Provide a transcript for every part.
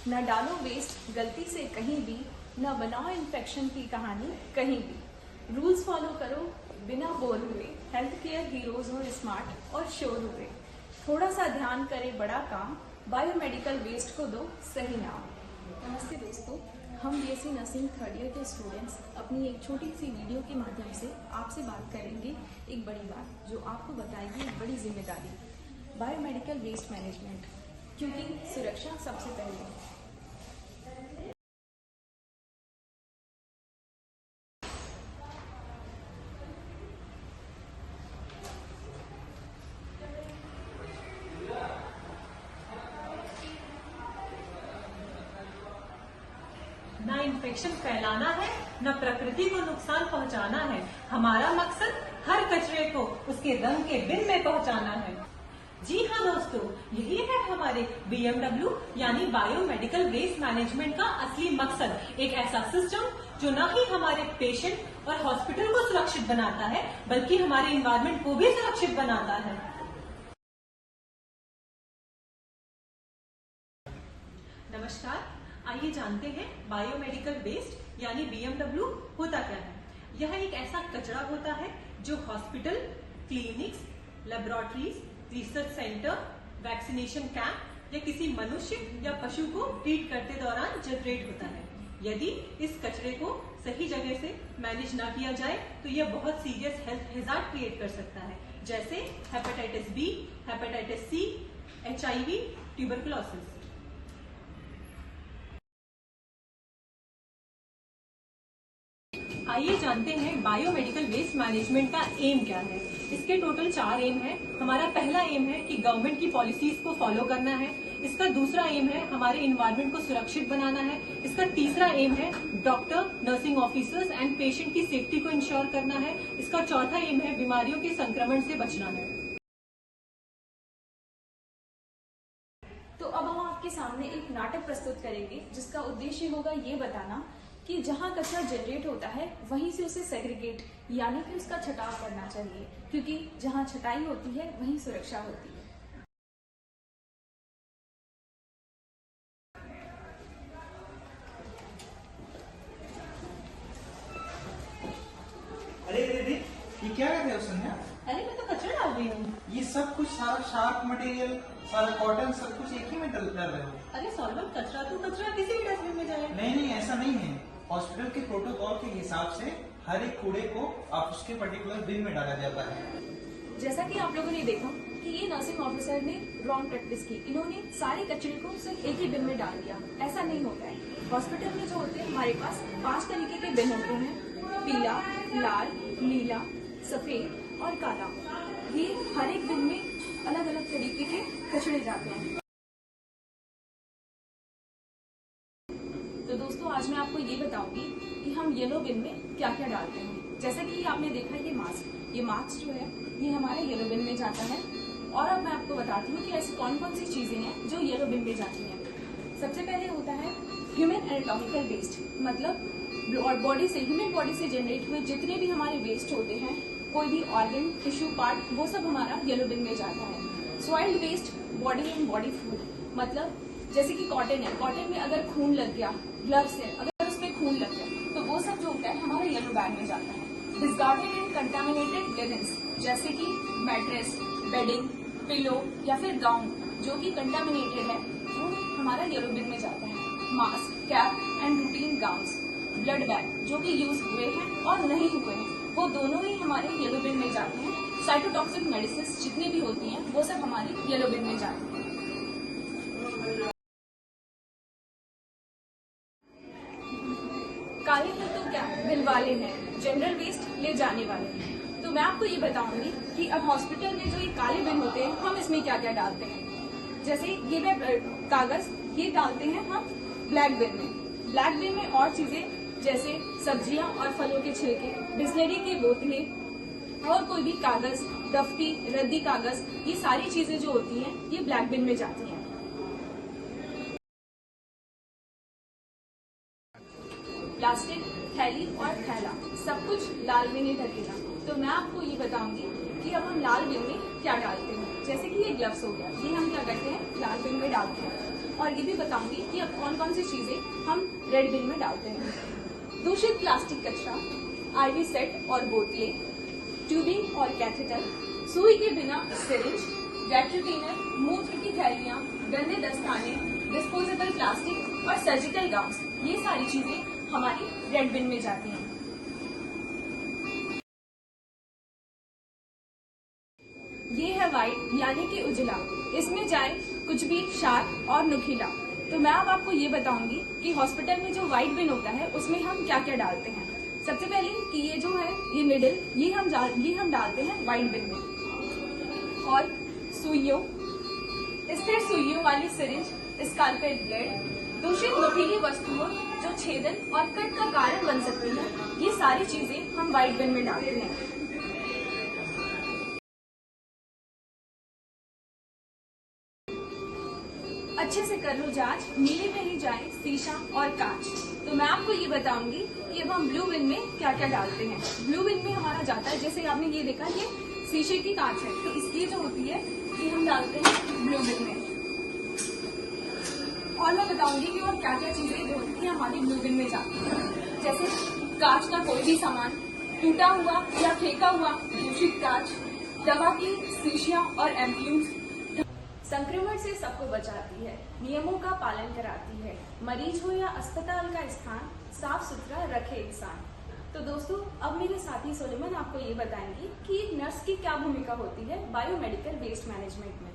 न डालो वेस्ट गलती से कहीं भी, न बनाओ इन्फेक्शन की कहानी कहीं भी। रूल्स फॉलो करो बिना बोर हुए, हेल्थ केयर हीरोज हो स्मार्ट और श्योर हुए। थोड़ा सा ध्यान करे बड़ा काम, बायोमेडिकल वेस्ट को दो सही नाम। नमस्ते दोस्तों, हम बीएससी नर्सिंग थर्ड ईयर के स्टूडेंट्स अपनी एक छोटी सी वीडियो के माध्यम से आपसे बात करेंगे एक बड़ी बात जो आपको बताएगी एक बड़ी जिम्मेदारी, बायोमेडिकल वेस्ट मैनेजमेंट, क्योंकि सुरक्षा सबसे पहले। 'न इन्फेक्शन फैलाना है, न प्रकृति को नुकसान पहुंचाना है। हमारा मकसद हर कचरे को उसके रंग के बिन में पहुंचाना है। जी हाँ दोस्तों, यही है हमारे BMW यानी बायोमेडिकल वेस्ट मैनेजमेंट का असली मकसद। एक ऐसा सिस्टम जो न ही हमारे पेशेंट और हॉस्पिटल को सुरक्षित बनाता है, बल्कि हमारे इन्वायरमेंट को भी सुरक्षित बनाता है। नमस्कार, आइए जानते हैं बायोमेडिकल वेस्ट यानी BMW होता क्या है। यह एक ऐसा कचरा होता है जो hospital, clinics, laboratories, research centre, vaccination camp या किसी मनुष्य या पशु को ट्रीट करते दौरान जनरेट होता है। यदि इस कचरे को सही जगह से मैनेज ना किया जाए तो यह बहुत सीरियस हेल्थ हैजार्ड क्रिएट कर सकता है, जैसे hepatitis B, hepatitis C, HIV, tuberculosis. आइए जानते हैं बायोमेडिकल वेस्ट मैनेजमेंट का एम क्या है। इसके टोटल 4 एम है। हमारा पहला एम है कि गवर्नमेंट की पॉलिसीज को फॉलो करना है। इसका दूसरा एम है हमारे इन्वायरमेंट को सुरक्षित बनाना है। इसका तीसरा एम है doctor, nursing officers and patient की सेफ्टी को इंश्योर करना है। इसका चौथा एम है बीमारियों के संक्रमण से बचना है। तो अब हम आपके सामने एक नाटक प्रस्तुत करेंगे जिसका उद्देश्य होगा ये बताना कि जहाँ कचरा जनरेट होता है वहीं से उसे सेग्रीगेट यानी कि उसका छटाव करना चाहिए, क्योंकि जहाँ छटाई होती है वहीं सुरक्षा होती है। अरे ये क्या कर रहे हो संध्या? अरे मैं तो कचरा डाल रही हूँ। ये सब कुछ सारा शार्प मटेरियल, सारा कॉटन, सब कुछ एक ही में कर रहे हो? अरे सॉल्वेंट कचरा तो कचरा किसी भी डस्टबिन में जाए। नहीं, ऐसा नहीं है। हॉस्पिटल के प्रोटोकॉल के हिसाब से हर एक कूड़े को आप उसके पर्टिकुलर बिन में डाला जाता है। जैसा कि आप लोगों ने देखा कि ये नर्सिंग ऑफिसर ने रॉन्ग प्रैक्टिस की। इन्होंने सारे कचरे को सिर्फ एक ही बिन में डाल दिया। ऐसा नहीं होता है। हॉस्पिटल में जो होते हैं हमारे पास 5 तरीके के बिन होते हैं, पीला, लाल, नीला, सफेद और काला। ये हर एक बिन में अलग अलग तरीके के कचरे जाते हैं। तो दोस्तों, आज मैं आपको ये बताऊंगी कि हम येलो बिन में क्या क्या डालते हैं। जैसे कि आपने देखा ये मास्क जो है ये हमारे येलो बिन में जाता है। और अब मैं आपको बताती हूँ कि ऐसी कौन कौन सी चीजें हैं जो येलो बिन में जाती हैं। सबसे पहले होता है ह्यूमन एनाटॉमिकल वेस्ट, मतलब ह्यूमन बॉडी से जनरेट हुए जितने भी हमारे वेस्ट होते हैं, कोई भी ऑर्गन, टिश्यू पार्ट, वो सब हमारा येलो बिन में जाता है। Soiled waste, body and body fluid, मतलब जैसे कि कॉटन है, कॉटन में अगर खून लग गया, ग्लव्स है अगर उसमें खून लग गया तो वो सब जो होता है हमारे येलो बैग में जाता है। डिस्कार्डेड एंड कंटामिनेटेड लिनेंस, जैसे कि मैट्रेस, बेडिंग, पिलो या फिर गाउन जो कि कंटामिनेटेड है, वो हमारा येलो बिन में जाता है। Mask, cap and routine gowns, blood bag जो कि यूज हुए हैं और नहीं हुए हैं, वो दोनों ही हमारे येलो बिन में जाते हैं। साइटोटॉक्सिक मेडिसिन जितनी भी होती हैं वो सब हमारे येलो बिन में जाते हैं। काले हैं तो क्या, बिल वाले हैं, जनरल वेस्ट ले जाने वाले हैं। तो मैं आपको ये बताऊंगी कि अब हॉस्पिटल में जो ये काले बिन होते हैं हम इसमें क्या क्या डालते हैं। जैसे ये कागज, ये डालते हैं हम ब्लैक बिन में। ब्लैक बिन में और चीजें जैसे सब्जियां और फलों के छिलके, बिस्लरी की बोतलें और कोई भी कागज, दफ्ती, रद्दी कागज, ये सारी चीजें जो होती हैं ये ब्लैक बिन में जाती हैं। प्लास्टिक, थैली और थैला सब कुछ लाल में ही ढकेगा। तो मैं आपको ये बताऊंगी कि अब हम लाल बिन में क्या डालते हैं। जैसे कि ये ग्लव्स हो गया, ये हम क्या करते हैं लाल बिन में डालते हैं। और ये भी बताऊंगी कि अब कौन कौन सी चीजें हम रेड बिन में डालते हैं। दूषित प्लास्टिक कचरा, आईवी सेट और बोतलें, ट्यूबिंग और कैथेटर, सुई के बिना सिरिंज, वैक्यूम क्लीनर, मूत्र की थैलियां, गंदे दस्ताने, डिस्पोजेबल प्लास्टिक और सर्जिकल गाउन्स, ये सारी चीजें हमारी रेड बिन में जाती हैं। ये है व्हाइट यानी कि उजला, इसमें जाए कुछ भी शार्प और नुकीला। तो मैं अब आपको ये बताऊंगी कि हॉस्पिटल में जो व्हाइट बिन होता है उसमें हम क्या क्या डालते हैं। सबसे पहले कि ये जो है ये निडल, ये हम डालते हैं व्हाइट बिन में। और सुइयों, स्थिर सुइयों वाली सिरिंज, स्कालपेल ब्लेड, दूषित नुकीली वस्तुओं जो छेदन और कट का कारण बन सकती है, ये सारी चीजें हम व्हाइट बिन में डालते हैं। अच्छे से कर लो जांच, नीले में ही जाए शीशा और कांच। तो मैं आपको ये बताऊंगी कि अब हम ब्लू बिन में क्या क्या डालते हैं। ब्लू बिन में हमारा जाता है, जैसे आपने ये देखा, ये शीशे की कांच है, तो इसकी जो होती है ये हम डालते हैं ब्लू बिन में। और मैं बताऊंगी कि और क्या क्या चीजें जो होती है हमारी ब्लू बिन में जाती है, जैसे कांच का कोई भी सामान, टूटा हुआ या फेंका हुआ दूषित कांच, दवा की शीशियां और एम्प्यूल्स, संक्रमण से सबको बचाती है, नियमों का पालन कराती है, मरीज हो या अस्पताल का स्थान साफ सुथरा रखे इंसान। तो दोस्तों, अब मेरे साथी सोलेमन आपको ये बताएंगी कि एक नर्स की क्या भूमिका होती है बायोमेडिकल वेस्ट मैनेजमेंट में।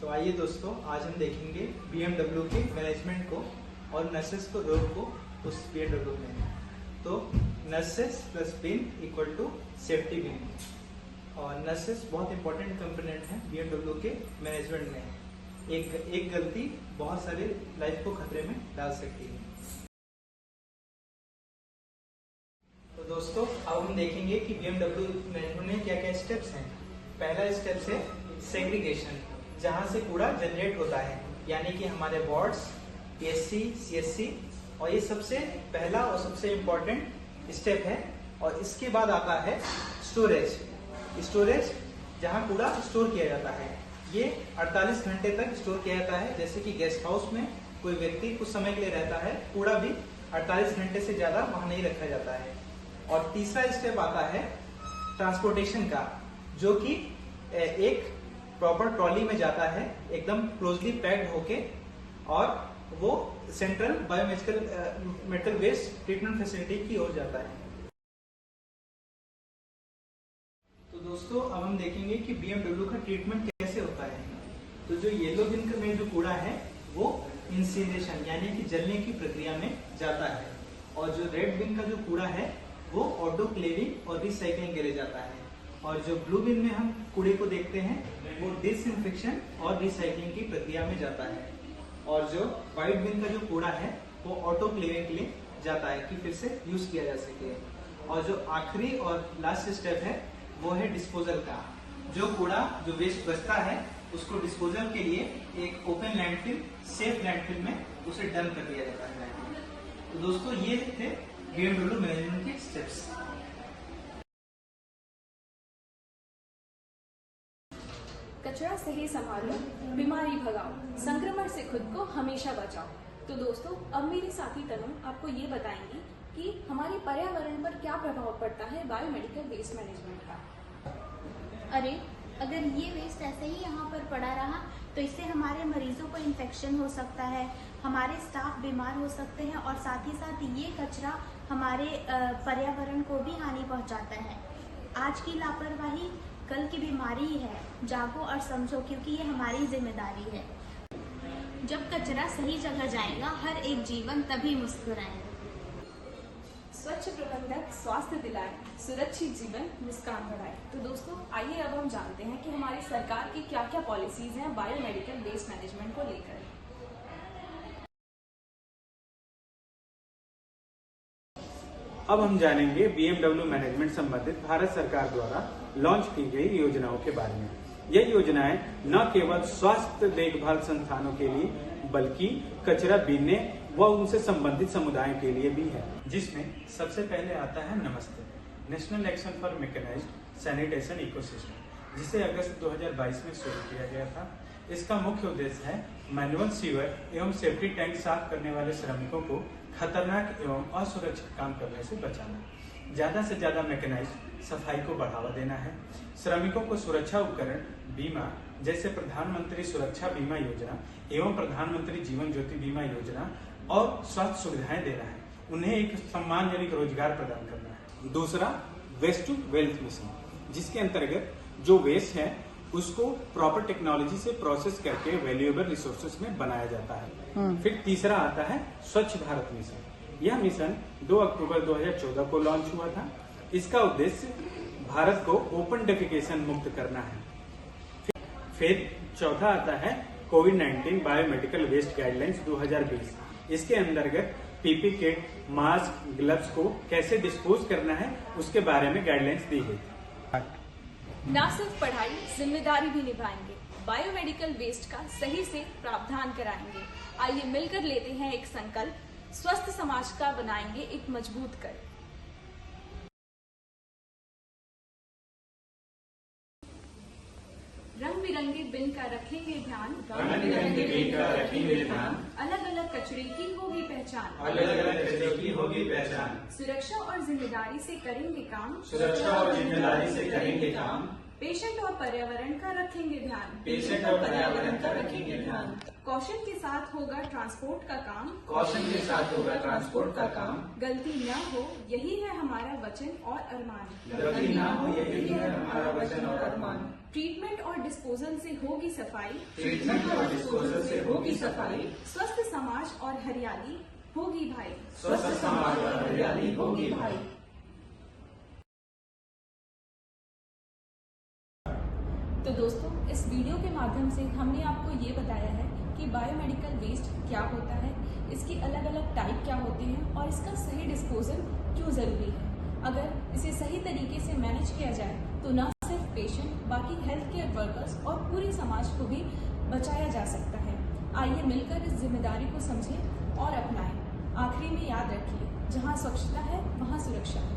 तो आइए दोस्तों, आज हम देखेंगे BMW के मैनेजमेंट को और नर्सेस को रोल को उस BMW में। तो nurses plus bin equal to safety bin, और नर्सेस बहुत इंपॉर्टेंट कंपोनेंट है BMW के मैनेजमेंट में। एक गलती बहुत सारे लाइफ को खतरे में डाल सकती है। तो दोस्तों, अब हम देखेंगे कि BMW मैनेजमेंट में क्या क्या स्टेप्स हैं। पहला स्टेप है सेग्रीगेशन, जहां से कूड़ा जनरेट होता है, यानी कि हमारे वार्ड्स, PSC, CSC, और ये सबसे पहला और सबसे इम्पोर्टेंट स्टेप है। और इसके बाद आता है स्टोरेज, जहां कूड़ा स्टोर किया जाता है। ये 48 घंटे तक स्टोर किया जाता है। जैसे कि गेस्ट हाउस में कोई व्यक्ति कुछ समय के लिए रहता है, कूड़ा भी 48 घंटे से ज्यादा वहां नहीं रखा जाता है। और तीसरा स्टेप आता है ट्रांसपोर्टेशन का, जो कि एक प्रॉपर ट्रॉली में जाता है, एकदम क्लोजली पैक्ड होके, और वो central medical waste treatment facility की ओर जाता है। तो दोस्तों, अब हम देखेंगे कि BMW का ट्रीटमेंट कैसे होता है। तो जो येलो बिन में जो कूड़ा है वो इंसिनरेशन यानी कि जलने की प्रक्रिया में जाता है, और जो रेड बिन का जो कूड़ा है वो ऑटोक्लेविंग और रिसाइकलिंग के लिए जाता है। और जो ब्लू बिन में हम कूड़े को देखते हैं वो डिसइंफेक्शन और रिसाइकलिंग की प्रक्रिया में जाता है। और जो व्हाइट बिन का जो कूड़ा है वो ऑटोक्लेविंग के लिए जाता है कि फिर से यूज किया जा सके। और जो आखिरी और लास्ट स्टेप है वो है डिस्पोजल का। जो कूड़ा जो वेस्ट बचता है उसको डिस्पोजल के लिए एक ओपन लैंडफिल, सेफ लैंडफिल में उसे डंप कर दिया जाता है। तो दोस्तों, ये थे BMW मैनेजमेंट के स्टेप्स। कचरा सही संभालो, बीमारी भगाओ, संक्रमण से खुद को हमेशा बचाओ। तो दोस्तों, अब मेरी साथी तनु आपको ये बताएंगी कि हमारे पर्यावरण पर क्या प्रभाव पड़ता है बायोमेडिकल वेस्ट मैनेजमेंट का। अरे, अगर ये वेस्ट ऐसे ही यहाँ पर पड़ा रहा तो इससे हमारे मरीजों को इन्फेक्शन हो सकता है, हमारे स्टाफ बीमार हो सकते हैं, और साथ ही साथ ये कचरा हमारे पर्यावरण को भी हानि पहुँचाता है। आज की लापरवाही कल की बीमारी ही है। जागो और समझो, क्योंकि ये हमारी जिम्मेदारी है। जब कचरा सही जगह जाएगा, हर एक जीवन तभी मुस्कुराएगा। स्वच्छ प्रबंधक स्वास्थ्य दिलाए, सुरक्षित जीवन मुस्कान बढ़ाए। तो दोस्तों, आइए अब हम जानते हैं कि हमारी सरकार की क्या क्या पॉलिसीज हैं बायोमेडिकल वेस्ट मैनेजमेंट को लेकर। अब हम जानेंगे BMW मैनेजमेंट संबंधित भारत सरकार द्वारा लॉन्च की गई योजनाओं के बारे में। यह योजनाएं न केवल स्वास्थ्य देखभाल संस्थानों के लिए बल्कि कचरा बीनने व उनसे संबंधित समुदायों के लिए भी है, जिसमें सबसे पहले आता है NAMASTE, national action for mechanised sanitation ecosystem, जिसे अगस्त 2022 में शुरू किया गया था। इसका मुख्य उद्देश्य है मैनुअल सीवर एवं सेफ्टी टैंक साफ करने वाले श्रमिकों को खतरनाक एवं असुरक्षित काम करने से बचाना, ज्यादा से ज्यादा मैकेनाइज्ड सफाई को बढ़ावा देना है, श्रमिकों को सुरक्षा उपकरण बीमा जैसे प्रधानमंत्री सुरक्षा बीमा योजना एवं प्रधानमंत्री जीवन ज्योति बीमा योजना और स्वास्थ्य सुविधाएं देना है, उन्हें एक सम्मानजनक रोजगार प्रदान करना है। दूसरा, वेस्ट टू वेल्थ मिशन, जिसके अंतर्गत जो वेस्ट है उसको प्रॉपर टेक्नोलॉजी से प्रोसेस करके वैल्यूएबल रिसोर्सेज में बनाया जाता है। फिर तीसरा आता है स्वच्छ भारत मिशन। यह मिशन 2 अक्टूबर 2014 को लॉन्च हुआ था। इसका उद्देश्य भारत को ओपन डेफिकेशन मुक्त करना है। फिर चौथा आता है कोविड-19 बायोमेडिकल वेस्ट गाइडलाइंस 2020। इसके अंतर्गत पीपी किट, मास्क, ग्लव्स को कैसे डिस्पोज करना है उसके बारे में गाइडलाइंस दी गई थी। ना सिर्फ पढ़ाई, जिम्मेदारी भी निभाएंगे, बायोमेडिकल वेस्ट का सही से प्रावधान कराएंगे। आइए मिलकर लेते हैं एक संकल्प, स्वस्थ समाज का बनाएंगे एक मजबूत कर। रंग बिरंगे बिन का रखेंगे ध्यान, रंग बिरंगे बिन का रखेंगे ध्यान, अलग अलग कचरे की होगी पहचान, अलग अलग कचरे की होगी पहचान, सुरक्षा और जिम्मेदारी से करेंगे काम, सुरक्षा और जिम्मेदारी से करेंगे काम, पेशेंट और पर्यावरण का रखेंगे ध्यान, पेशेंट और पर्यावरण का रखेंगे ध्यान, कौशल के साथ होगा ट्रांसपोर्ट का काम, कौशल के साथ होगा ट्रांसपोर्ट का काम, गलती न हो यही है हमारा वचन और अरमान, गलती ना हो यही है हमारा वचन और अरमान, ट्रीटमेंट और डिस्पोजल से होगी सफाई, ट्रीटमेंट और डिस्पोजल से होगी सफाई, स्वस्थ समाज और हरियाली होगी भाई, स्वस्थ समाज और हरियाली होगी भाई। तो दोस्तों, इस वीडियो के माध्यम से हमने आपको ये बताया है कि बायोमेडिकल वेस्ट क्या होता है, इसकी अलग अलग टाइप क्या होते हैं और इसका सही डिस्पोजल क्यों जरूरी है। अगर इसे सही तरीके से मैनेज किया जाए तो न सिर्फ पेशेंट, बाकी हेल्थ केयर वर्कर्स और पूरे समाज को भी बचाया जा सकता है। आइए मिलकर इस जिम्मेदारी को समझें और अपनाएं। आखिरी में याद रखिए, जहां स्वच्छता है वहां सुरक्षा है।